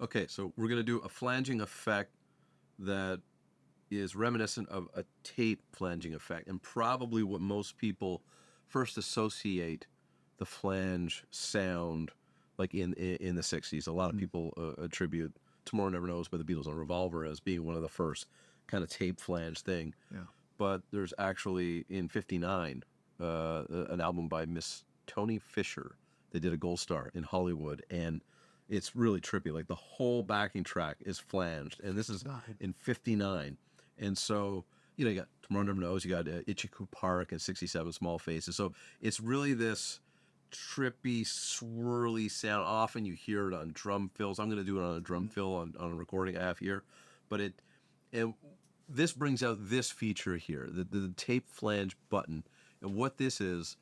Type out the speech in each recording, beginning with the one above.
Okay, so we're gonna do a flanging effect that is reminiscent of a tape flanging effect, and probably what most people first associate the flange sound like in the '60s. A lot of people attribute "Tomorrow Never Knows" by the Beatles on Revolver as being one of the first kind of tape flange thing. Yeah. But there's actually in '59 an album by Miss Toni Fisher. They did a gold star in Hollywood, and it's really trippy. Like the whole backing track is flanged, and this is Right. in '59. And so, you got Tomorrow Never Knows, you got Ichiku Park and '67 Small Faces. So it's really this trippy, swirly sound. Often you hear it on drum fills. I'm going to do it on a drum fill on a recording I have here. But and this brings out this feature here, the tape flange button. And what this is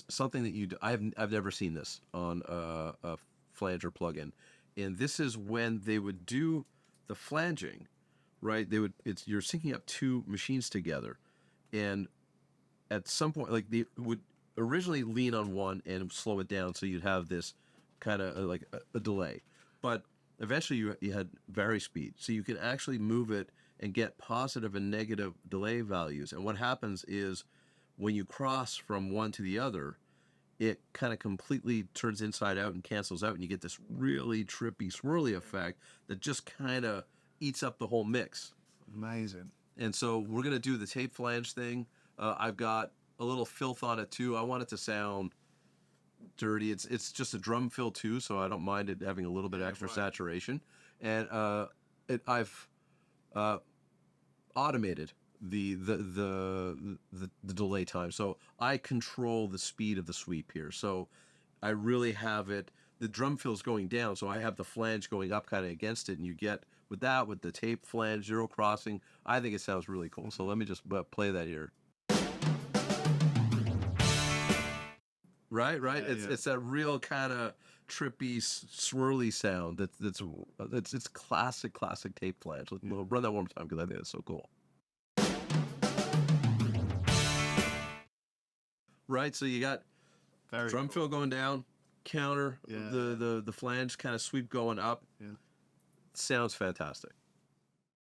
something that I've never seen this on a flanger plugin. And this is when they would do the flanging, right? You're syncing up two machines together, and at some point, like they would originally lean on one and slow it down, so you'd have this kind of like a delay. But eventually, you had vary speed, so you can actually move it and get positive and negative delay values. And what happens is when you cross from one to the other, it kind of completely turns inside out and cancels out, and you get this really trippy, swirly effect that just kind of eats up the whole mix. Amazing. And so we're going to do the tape flange thing. I've got a little filth on it too. I want it to sound dirty. It's just a drum fill too, so I don't mind it having a little bit extra saturation. And I've automated the delay time, so I control the speed of the sweep here. So I really have it. The drum fill's going down, so I have the flange going up kind of against it, and you get with the tape flange, zero crossing. I think it sounds really cool. So let me just play that here. Right. It's that real kind of trippy, swirly sound. It's classic tape flange. We'll run that one more time because I think it's so cool. Right, so you got drum fill going down, counter, the flange kind of sweep going up. Yeah. Sounds fantastic.